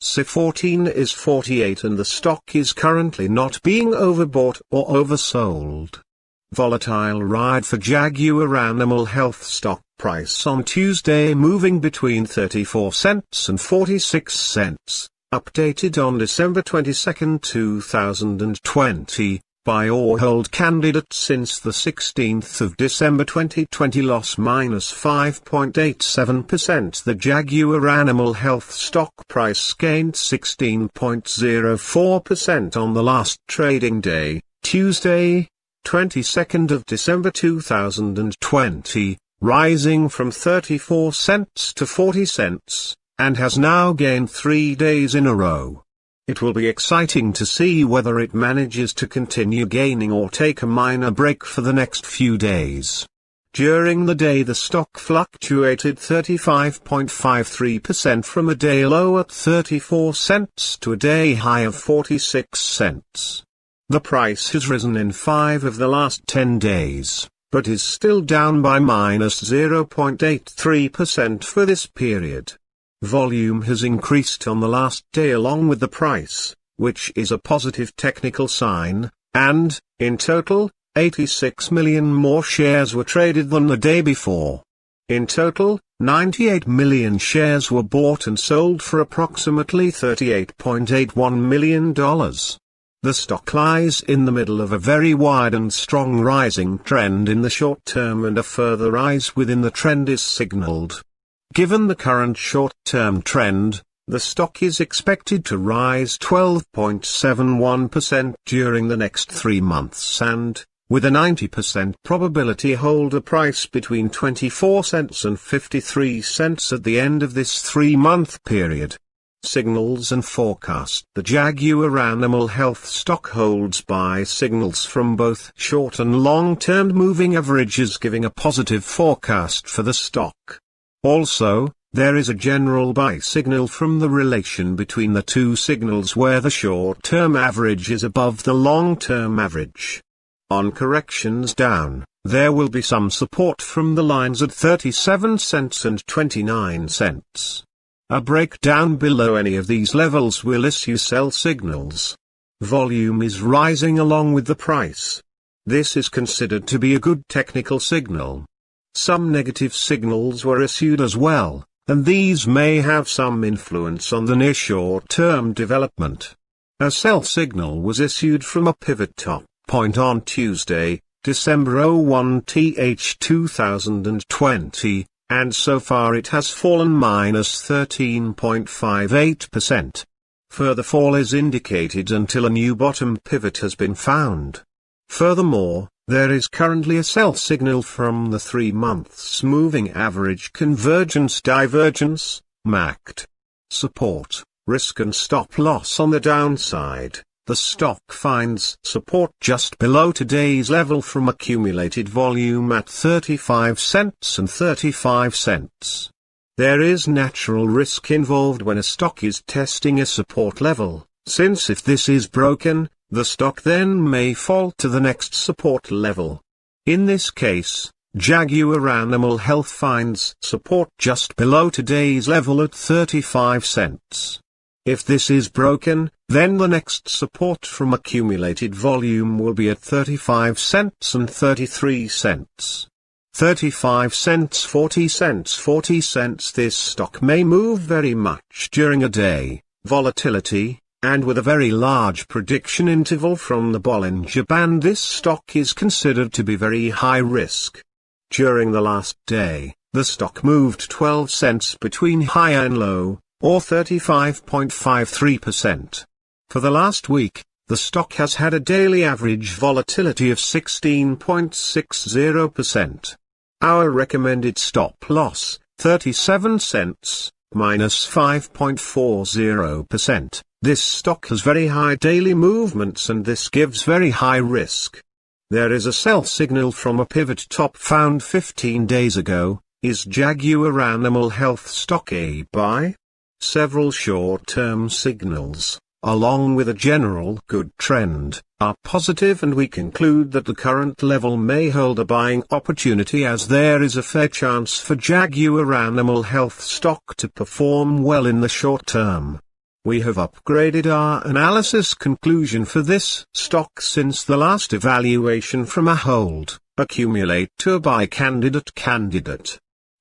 C14 is 48 and the stock is currently not being overbought or oversold. Volatile ride for Jaguar Animal Health stock price on Tuesday moving between 34 cents and 46 cents, updated on December 22, 2020. Buy or hold candidate since the 16th of December 2020 loss minus 5.87%. The Jaguar Animal Health stock price gained 16.04% on the last trading day, Tuesday, 22nd of December 2020, rising from 34 cents to 40 cents, and has now gained 3 days in a row. It will be exciting to see whether it manages to continue gaining or take a minor break for the next few days. During the day the stock fluctuated 35.53% from a day low at 34 cents to a day high of 46 cents. The price has risen in 5 of the last 10 days, but is still down by minus 0.83% for this period. Volume has increased on the last day along with the price, which is a positive technical sign, and, in total, 86 million more shares were traded than the day before. In total, 98 million shares were bought and sold for approximately $38.81 million. The stock lies in the middle of a very wide and strong rising trend in the short term, and a further rise within the trend is signaled. Given the current short-term trend, the stock is expected to rise 12.71% during the next 3 months and, with a 90% probability, hold a price between 24 cents and 53 cents at the end of this 3-month period. Signals and forecast. The Jaguar Animal Health stock holds buy signals from both short and long-term moving averages, giving a positive forecast for the stock. Also, there is a general buy signal from the relation between the two signals where the short-term average is above the long-term average. On corrections down, there will be some support from the lines at 37 cents and 29 cents. A breakdown below any of these levels will issue sell signals. Volume is rising along with the price. This is considered to be a good technical signal. Some negative signals were issued as well, and these may have some influence on the near short-term development. A sell signal was issued from a pivot top point on Tuesday, December 1, 2020, and so far it has fallen minus 13.58%. Further fall is indicated until a new bottom pivot has been found. Furthermore, there is currently a sell signal from the 3 months moving average convergence divergence, MACD. Support, risk and stop loss on the downside. The stock finds support just below today's level from accumulated volume at 35 cents and 35 cents. There is natural risk involved when a stock is testing a support level, since if this is broken, the stock then may fall to the next support level. In this case, Jaguar Animal Health finds support just below today's level at 35 cents. If this is broken, then the next support from accumulated volume will be at 35 cents and 33 cents. 35 cents, 40 cents, 40 cents. This stock may move very much during a day, volatility, and with a very large prediction interval from the Bollinger Band. This stock is considered to be very high risk. During the last day, the stock moved 12 cents between high and low, or 35.53%. For the last week, the stock has had a daily average volatility of 16.60%. Our recommended stop loss, 37 cents, minus 5.40%. This stock has very high daily movements and this gives very high risk. There is a sell signal from a pivot top found 15 days ago. Is Jaguar Animal Health stock a buy? Several short-term signals, along with a general good trend, are positive, and we conclude that the current level may hold a buying opportunity, as there is a fair chance for Jaguar Animal Health stock to perform well in the short term. We have upgraded our analysis conclusion for this stock since the last evaluation from a hold, accumulate to a buy candidate.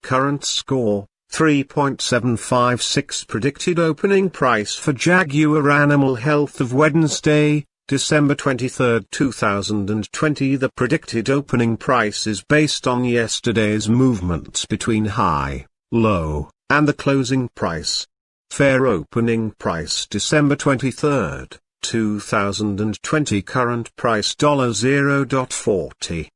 Current score, 3.756. Predicted opening price for Jaguar Animal Health of Wednesday, December 23, 2020. The predicted opening price is based on yesterday's movements between high, low, and the closing price. Fair opening price December 23, 2020. Current price $0.40.